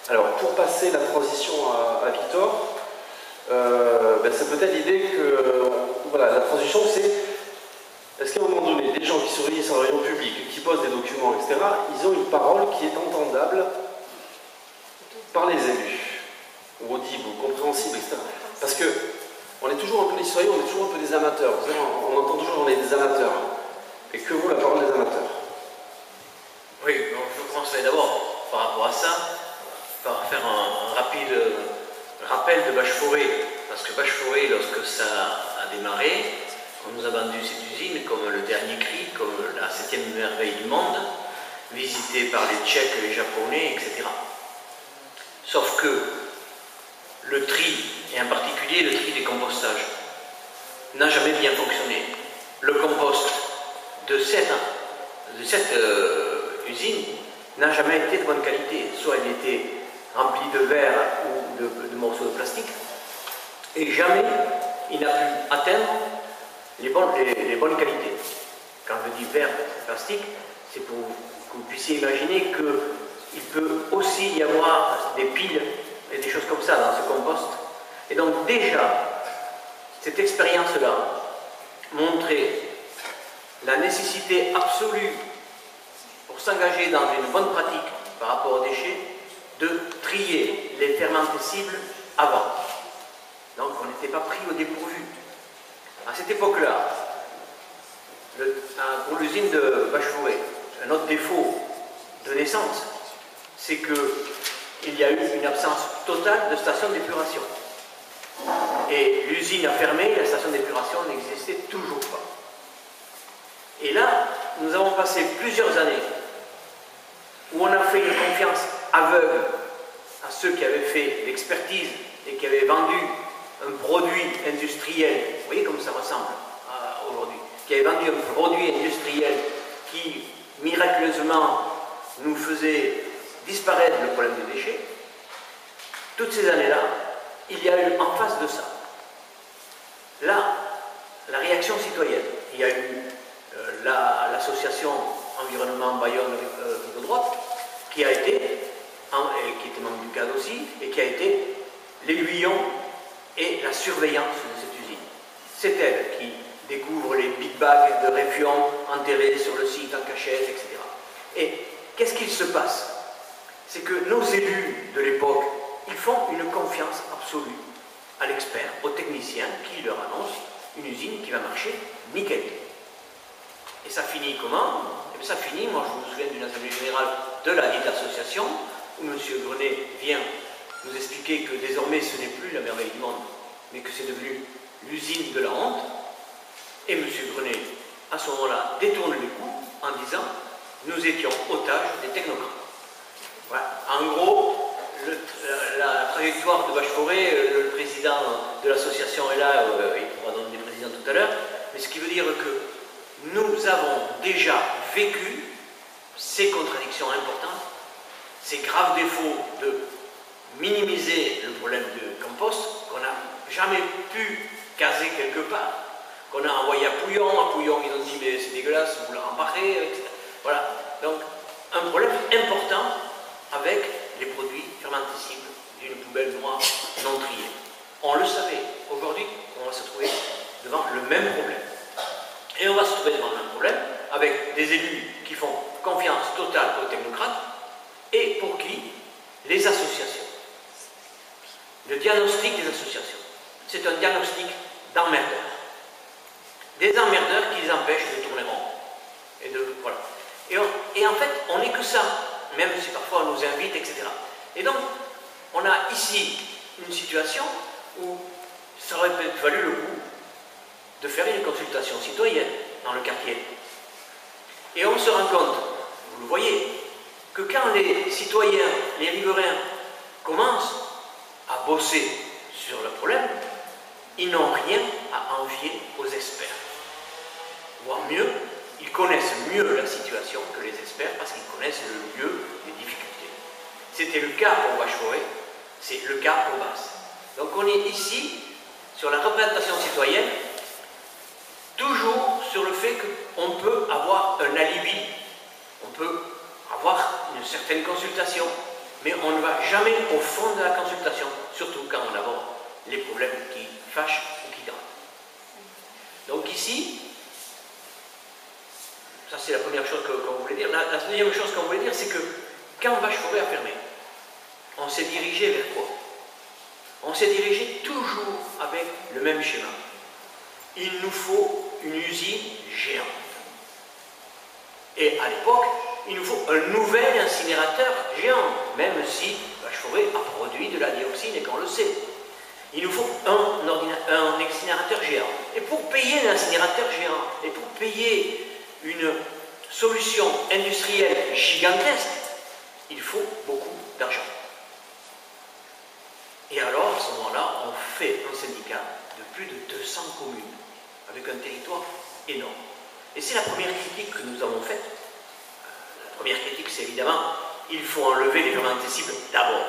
Alors, pour passer la transition à Victor, c'est peut-être l'idée que voilà, la transition, c'est est-ce qu'à un moment donné, des gens qui se réunissent en réunion publique, qui posent des documents, etc., ils ont une parole qui est entendable par les élus, ou audible, ou compréhensible, etc. Parce que on est toujours un peu des citoyens, on est toujours un peu des amateurs. Vous savez, on entend toujours qu'on est des amateurs. Et que vaut la parole des amateurs? Oui, donc je commencerai d'abord par rapport à ça, par faire un rapide rappel de Bâche-Forêt. Parce que Bâche-Forêt, lorsque ça a démarré, on nous a vendu cette usine comme le dernier cri, comme la 7e merveille du monde, visitée par les Tchèques, les Japonais, etc. Sauf que le tri, et en particulier le tri des compostages, n'a jamais bien fonctionné. Le compost de cette usine n'a jamais été de bonne qualité. Soit il était rempli de verre ou de morceaux de plastique, et jamais il n'a pu atteindre les bonnes qualités. Quand je dis verre, plastique, c'est pour que vous puissiez imaginer qu'il peut aussi y avoir des piles et des choses comme ça dans ce compost. Et donc déjà, cette expérience-là montrait la nécessité absolue pour s'engager dans une bonne pratique par rapport aux déchets de trier les fermentescibles avant. Donc on n'était pas pris au dépourvu. À cette époque-là, pour l'usine de Bâche-Forêt, un autre défaut de naissance, c'est qu'il y a eu une absence totale de station d'épuration. Et l'usine a fermé, la station d'épuration n'existait toujours pas. Et là, nous avons passé plusieurs années où on a fait une confiance aveugle à ceux qui avaient fait l'expertise et qui avaient vendu un produit industriel, vous voyez comme ça ressemble aujourd'hui, qui avait vendu un produit industriel qui miraculeusement nous faisait disparaître le problème des déchets. Toutes ces années-là, il y a eu en face de ça, là, la réaction citoyenne. Il y a eu l'association Environnement Bayonne de droite, qui a été, qui était membre du CAD aussi, et qui a été l'aiguillon et la surveillance de cette usine. C'est elle qui découvre les big bags de réfium enterrés sur le site en cachette, etc. Et qu'est-ce qu'il se passe? C'est que nos élus de l'époque, ils font une confiance absolue à l'expert, au technicien qui leur annonce une usine qui va marcher nickel. Et ça finit comment? Et bien ça finit, moi je me souviens d'une assemblée générale de la dite association, où M. Grenet vient nous expliquer que désormais ce n'est plus la merveille du monde, mais que c'est devenu l'usine de la honte. Et M. Grenet, à ce moment-là, détourne les coups en disant « nous étions otages des technocrates ». Voilà. En gros, la trajectoire de Bâche-Forêt, le président de l'association est là, il pourra donner des présidents tout à l'heure, mais ce qui veut dire que nous avons déjà vécu ces contradictions importantes, ces graves défauts de minimiser le problème de compost qu'on n'a jamais pu caser quelque part, qu'on a envoyé à Pouillon ils ont dit mais c'est dégueulasse, vous l'embarquez, etc. Voilà, donc un problème important avec les produits fermentescibles d'une poubelle noire non triée. On le savait, aujourd'hui on va se trouver devant le même problème. Et on va se trouver devant le même problème avec des élus qui font confiance totale aux technocrates et pour qui les associations. Le diagnostic des associations, c'est un diagnostic d'emmerdeurs. Des emmerdeurs qui les empêchent de tourner rond. Voilà. Et en fait, on n'est que ça, même si parfois on nous invite, etc. Et donc, on a ici une situation où ça aurait peut-être valu le coup de faire une consultation citoyenne dans le quartier. Et on se rend compte, vous le voyez, que quand les citoyens, les riverains commencent à bosser sur le problème, ils n'ont rien à envier aux experts. Voire mieux, ils connaissent mieux la situation que les experts parce qu'ils connaissent le lieu des difficultés. C'était le cas pour Bâche-Forêt, c'est le cas pour Basse. Donc on est ici sur la représentation citoyenne, toujours sur le fait qu'on peut avoir un alibi, on peut avoir une certaine consultation, mais on ne va jamais au fond de la consultation, surtout quand on aborde les problèmes qui fâchent ou qui dérangent. Donc ici, ça c'est la première chose qu'on voulait dire. La deuxième chose qu'on voulait dire, c'est que quand Vache-Forêt a fermé, on s'est dirigé vers quoi? On s'est dirigé toujours avec le même schéma. Il nous faut une usine géante. Et à l'époque, il nous faut un nouvel incinérateur géant, même si Vache-Forêt a produit de la dioxine et qu'on le sait. Il nous faut un incinérateur géant. Et pour payer l'incinérateur géant, et pour payer une solution industrielle gigantesque, il faut beaucoup d'argent. Et alors, à ce moment-là, on fait un syndicat de plus de 200 communes, avec un territoire énorme. Et c'est la première critique que nous avons faite. La première critique, c'est évidemment, il faut enlever les fermentescibles d'abord.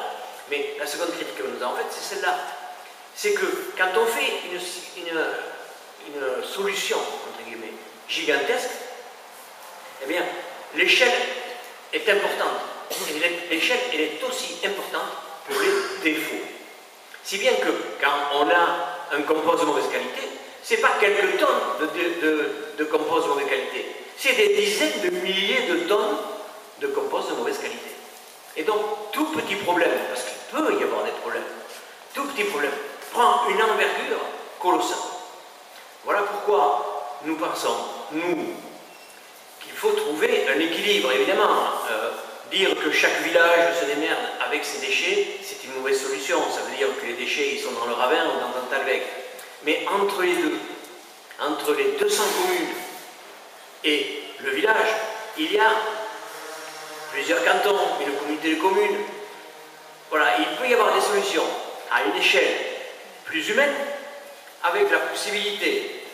Mais la seconde critique que nous avons faite, c'est celle-là. C'est que quand on fait une solution, entre guillemets, gigantesque, eh bien, l'échelle est importante. Et l'échelle, elle est aussi importante pour les défauts. Si bien que quand on a un compost de mauvaise qualité, ce n'est pas quelques tonnes de compost de mauvaise qualité, c'est des dizaines de milliers de tonnes de compost de mauvaise qualité. Et donc, tout petit problème, parce qu'il peut y avoir des problèmes, tout petit problème prend une envergure colossale. Voilà pourquoi nous pensons, nous, qu'il faut trouver un équilibre. Évidemment, dire que chaque village se démerde avec ses déchets, c'est une mauvaise solution. Ça veut dire que les déchets, ils sont dans le ravin ou dans un talweg. Mais entre les deux, entre les 200 communes et le village, il y a plusieurs cantons, une communauté de communes. Voilà, il peut y avoir des solutions à une échelle plus humaine, avec la possibilité,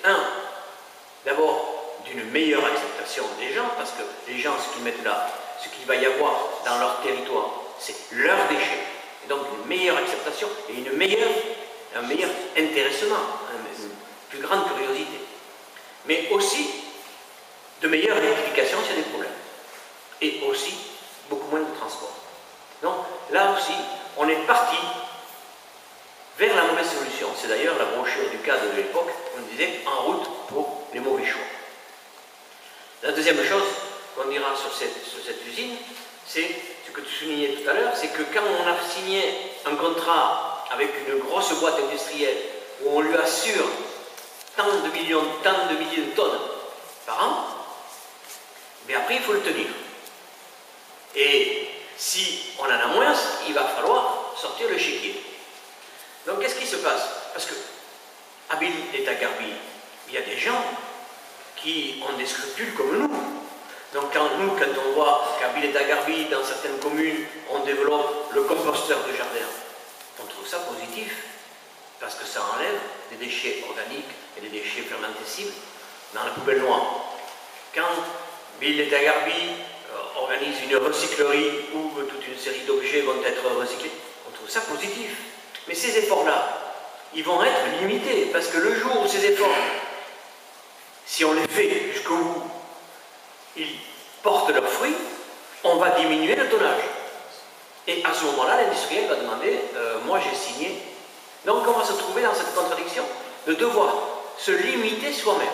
d'abord, d'une meilleure acceptation des gens, parce que les gens, ce qu'ils mettent là, ce qu'il va y avoir dans leur territoire, c'est leurs déchets. Et donc, une meilleure acceptation et un meilleur intéressement, une plus grande curiosité. Mais aussi, de meilleures rectifications s'il y a des problèmes. Et aussi, beaucoup moins de transport. Donc, là aussi, on est parti vers la mauvaise solution. C'est d'ailleurs la brochure du cadre de l'époque, on disait en route pour les mauvais choix. La deuxième chose qu'on dira sur cette usine, c'est ce que tu soulignais tout à l'heure, c'est que quand on a signé un contrat avec une grosse boîte industrielle où on lui assure tant de millions, tant de milliers de tonnes par an, mais après il faut le tenir. Et si on en a moins, il va falloir sortir le chéquier. Donc qu'est-ce qui se passe? Parce que à Bill et à Garby, il y a des gens qui ont des scrupules comme nous. Donc quand on voit qu'à Bill et à Garby, dans certaines communes, on développe le composteur de jardin, on trouve ça positif, parce que ça enlève des déchets organiques et des déchets fermentescibles dans la poubelle noire. Quand Bill et à Garby organise une recyclerie où toute une série d'objets vont être recyclés, on trouve ça positif. Mais ces efforts-là, ils vont être limités, parce que le jour où ces efforts, si on les fait jusqu'au bout, ils portent leurs fruits, on va diminuer le tonnage. Et à ce moment-là, l'industriel va demander, moi j'ai signé. Donc on va se trouver dans cette contradiction de devoir se limiter soi-même.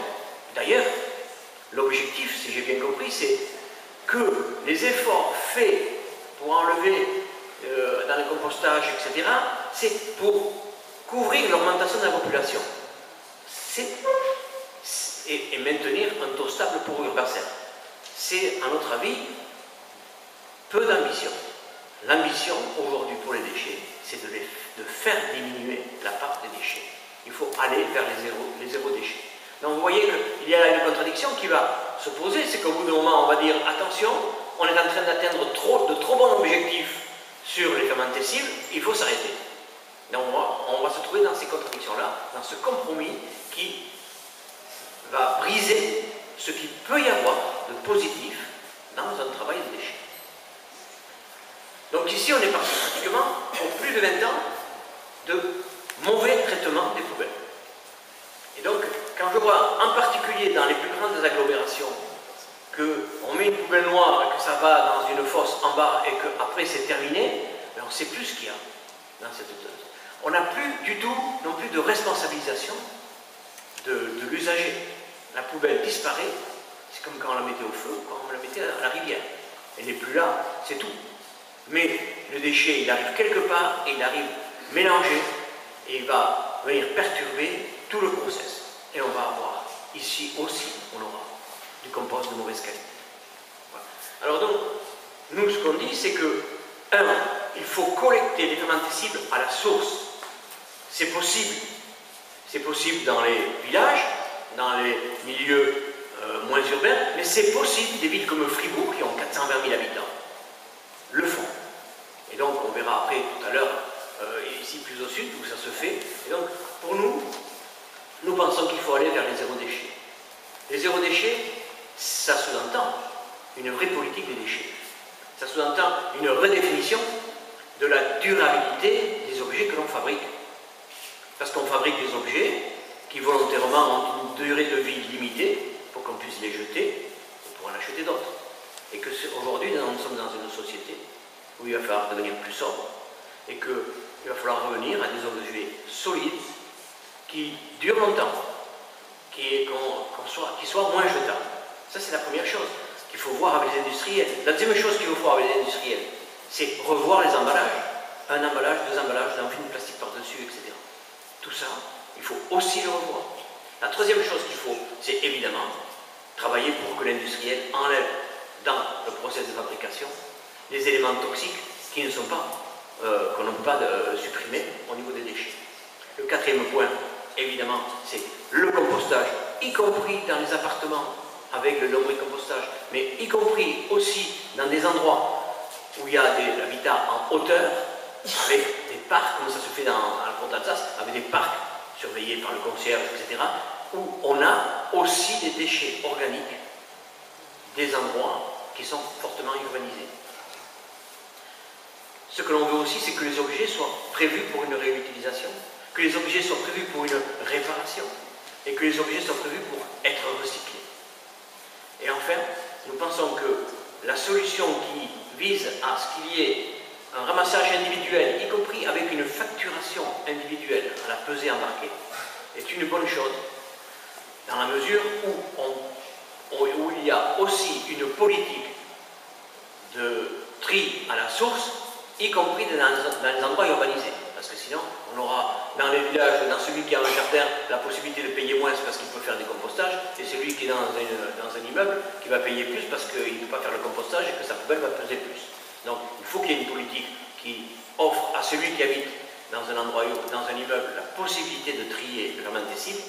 D'ailleurs, l'objectif, si j'ai bien compris, c'est que les efforts faits pour enlever dans le compostage, etc., c'est pour couvrir l'augmentation de la population et maintenir un taux stable pour Urbacer. C'est, à notre avis, peu d'ambition. L'ambition, aujourd'hui, pour les déchets, c'est de faire diminuer la part des déchets. Il faut aller vers les zéro déchets. Donc vous voyez qu'il y a une contradiction qui va se poser, c'est qu'au bout d'un moment, on va dire, attention, on est en train d'atteindre de trop bons objectifs sur les fermentescibles, il faut s'arrêter. Donc on va se trouver dans ces contradictions-là, dans ce compromis qui va briser ce qu'il peut y avoir de positif dans un travail de déchets. Donc ici, on est parti pratiquement pour plus de 20 ans de mauvais traitement des poubelles. Et donc, quand je vois en particulier dans les plus grandes agglomérations qu'on met une poubelle noire et que ça va dans une fosse en bas et qu'après c'est terminé, mais on ne sait plus ce qu'il y a dans cette zone. On n'a plus du tout non plus de responsabilisation de l'usager. La poubelle disparaît, c'est comme quand on la mettait au feu, quand on la mettait à la rivière. Elle n'est plus là, c'est tout. Mais le déchet, il arrive quelque part et il arrive mélangé et il va venir perturber tout le process. Et on va avoir, ici aussi, on aura du compost de mauvaise qualité. Voilà. Alors donc, nous, ce qu'on dit, c'est que, 1, il faut collecter les fermentescibles à la source. C'est possible. C'est possible dans les villages, dans les milieux moins urbains, mais c'est possible, des villes comme Fribourg, qui ont 420 000 habitants, le font. Et donc, on verra après, tout à l'heure, ici plus au sud, où ça se fait. Et donc, pour nous, nous pensons qu'il faut aller vers les zéro déchets. Les zéro déchets, ça sous-entend une vraie politique des déchets. Ça sous-entend une redéfinition de la durabilité des objets que l'on fabrique. Parce qu'on fabrique des objets qui volontairement ont une durée de vie limitée pour qu'on puisse les jeter pour en acheter d'autres. Et que aujourd'hui, nous sommes dans une société où il va falloir devenir plus sobre et qu'il va falloir revenir à des objets solides qui durent longtemps, qui soient moins jetables. Ça, c'est la première chose qu'il faut voir avec les industriels. La deuxième chose qu'il faut voir avec les industriels, c'est revoir les emballages. Un emballage, 2 emballages, d'un film plastique par-dessus, etc. Tout ça, il faut aussi le revoir. La troisième chose qu'il faut, c'est évidemment travailler pour que l'industriel enlève dans le processus de fabrication les éléments toxiques qui ne sont pas, qu'on ne peut pas supprimer au niveau des déchets. Le quatrième point, évidemment, c'est le compostage, y compris dans les appartements avec le lombricompostage, mais y compris aussi dans des endroits où il y a de l'habitat en hauteur, avec des parcs, comme ça se fait dans la côte d'Alsace, avec des parcs surveillés par le concierge, etc., où on a aussi des déchets organiques, des endroits qui sont fortement urbanisés. Ce que l'on veut aussi, c'est que les objets soient prévus pour une réutilisation, que les objets soient prévus pour une réparation, et que les objets soient prévus pour être recyclés. Et enfin, nous pensons que la solution qui vise à ce qu'il y ait un ramassage individuel, y compris avec une facturation individuelle à la pesée embarquée, est une bonne chose, dans la mesure où il y a aussi une politique de tri à la source, y compris dans les endroits urbanisés. Parce que sinon, on aura dans les villages, dans celui qui a un jardin, la possibilité de payer moins parce qu'il peut faire des compostages, et celui qui est dans un immeuble qui va payer plus parce qu'il ne peut pas faire le compostage et que sa poubelle va peser plus. Donc, il faut qu'il y ait une politique qui offre à celui qui habite dans un endroit, dans un immeuble, la possibilité de trier le fermentescible,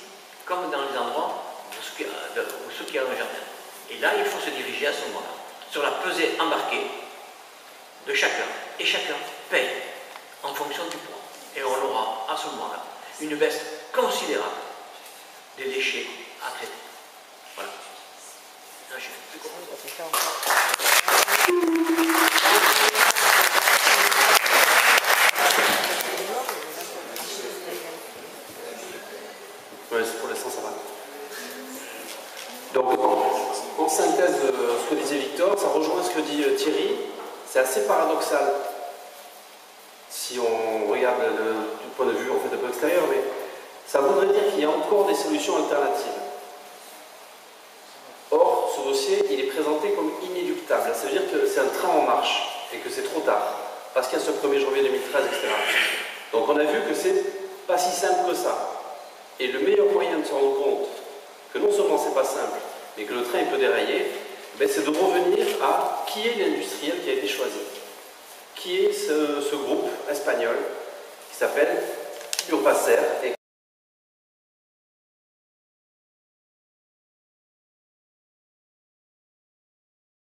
comme dans les endroits où ceux qui ont un jardin. Et là, il faut se diriger à ce moment-là, sur la pesée embarquée de chacun. Et chacun paye en fonction du poids. Et on aura à ce moment-là une baisse considérable des déchets à traiter. Voilà. Là, je fais plus court. Oui, c'est pour l'instant, ça va. Donc, en synthèse, ce que disait Victor, ça rejoint ce que dit Thierry. C'est assez paradoxal si on regarde du point de vue en fait, un peu extérieur, mais ça voudrait dire qu'il y a encore des solutions alternatives. Or, ce dossier, il est présenté comme inéluctable. Ça veut dire que c'est un train en marche et que c'est trop tard, parce qu'il y a ce 1er janvier 2013, etc. Donc on a vu que c'est pas si simple que ça. Et le meilleur moyen de se rendre compte que non seulement c'est pas simple, mais que le train il peut dérailler, ben, c'est de revenir à qui est l'industriel qui a été choisi. Qui est ce groupe espagnol qui s'appelle Urbacer.